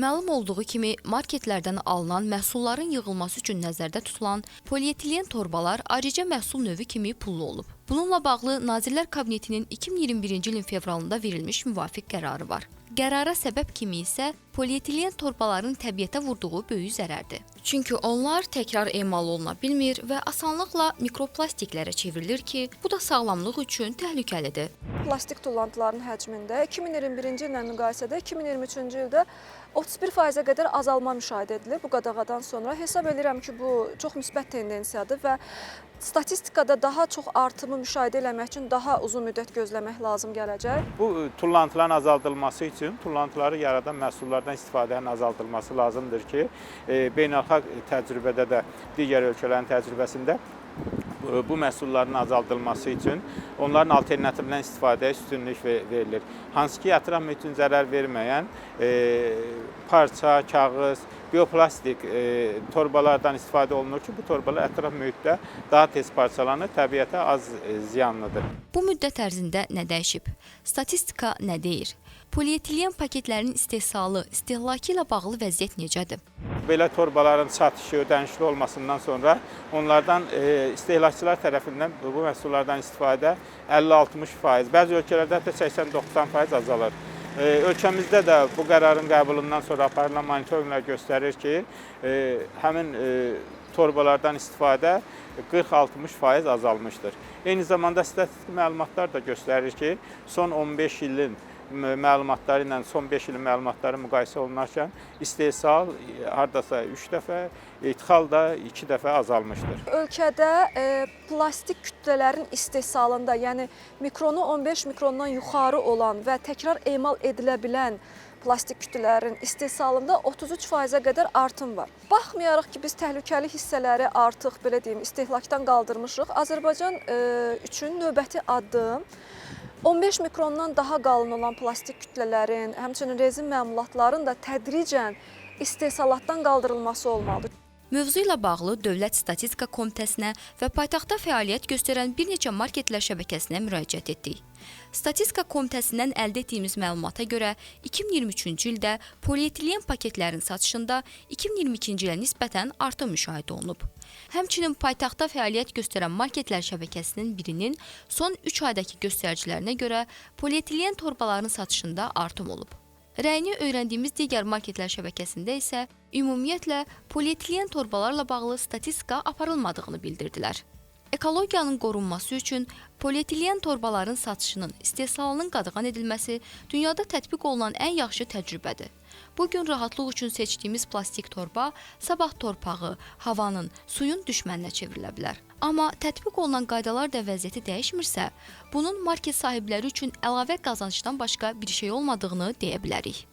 Məlum olduğu kimi, marketlərdən alınan məhsulların yığılması üçün nəzərdə tutulan polietilen torbalar ayrıca məhsul növü kimi pullu olub. Bununla bağlı Nazirlər Kabinetinin 2021-ci ilin fevralında verilmiş müvafiq qərarı var. Qərara səbəb kimi isə polietilen torbaların təbiətə vurduğu böyük zərərdir. Çünki onlar təkrar emal oluna bilmir və asanlıqla mikroplastiklərə çevrilir ki, bu da sağlamlıq üçün təhlükəlidir. Plastik tullantılarının həcmində 2021-ci illə müqayisədə 2023-cü ildə 31%-ə qədər azalma müşahidə edilir bu qadağadan sonra. Hesab edirəm ki, bu çox müsbət tendensiyadır və statistikada daha çox artımı müşahidə etmək üçün daha uzun müddət gözləmək lazım gələcək. Bu tullantıların azaldılması üçün tullantıları yaradan məhsullardan istifadənin azaldılması lazımdır ki, beynəlxalq təcrübədə də digər ölkələrin təcrübəsində bu məhsulların azaldılması üçün onların alternativlərindən istifadəyə üstünlük verilir. Hansı ki, ətraf mühitin zərər verməyən parça, kağız, bioplastik torbalardan istifadə olunur ki, bu torbalar ətraf mühitdə daha tez parçalanır, təbiətə az ziyanlıdır. Bu müddət ərzində nə dəyişib? Statistika nə deyir? Polietilen paketlərinin istehsalı, istehlakı ilə bağlı vəziyyət necədir? Belə torbaların satışı, ödənişli olmasından sonra onlardan istehlakçılar tərəfindən bu məhsullardan istifadə 50-60%, bəzi ölkələrdə hətta 80-90% azalır. Ölkəmizdə də bu qərarın qəbulundan sonra aparılan monitorinqlər göstərir ki, həmin torbalardan istifadə 40-60% azalmışdır. Eyni zamanda statistik məlumatlar da göstərir ki, son 15 ilin məlumatları ilə son 5 ilin məlumatları müqayisə olunarkən istehsal hardasa 3 dəfə, idxal da 2 dəfə azalmışdır. Ölkədə plastik kütlələrin istehsalında, yəni mikronu 15 mikrondan yuxarı olan və təkrar emal edilə bilən plastik kütlələrin istehsalında 33%-ə qədər artım var. Baxmayaraq ki, biz təhlükəli hissələri artıq, belə deyim, istehlakdan qaldırmışıq, Azərbaycan üçün növbəti addım 15 mikrondan daha qalın olan plastik kütlələrin, həmçinin rezin məmulatların da tədricən istehsalatdan qaldırılması olmalıdır. Mövzu ilə bağlı Dövlət Statistika Komitəsinə və paytaxtda fəaliyyət göstərən bir neçə marketlər şəbəkəsinə müraciət etdik. Statistika Komitəsindən əldə etdiyimiz məlumata görə 2023-cü ildə polietilen paketlərin satışında 2022-ci ilə nisbətən artım müşahidə olunub. Həmçinin paytaxtda fəaliyyət göstərən marketlər şəbəkəsinin birinin son 3 aydakı göstəricilərinə görə polietilen torbaların satışında artım olub. Rəyini öyrəndiyimiz digər marketlər şəbəkəsində isə ümumiyyətlə polietilen torbalarla bağlı statistika aparılmadığını bildirdilər. Ekologiyanın qorunması üçün polietilen torbaların satışının, istehsalının qadağan edilməsi dünyada tətbiq olunan ən yaxşı təcrübədir. Bugün rahatlıq üçün seçdiyimiz plastik torba sabah torpağı, havanın, suyun düşməninə çevrilə bilər. Amma tətbiq olunan qaydalar da vəziyyəti dəyişmirsə, bunun market sahibləri üçün əlavə qazancdan başqa bir şey olmadığını deyə bilərik.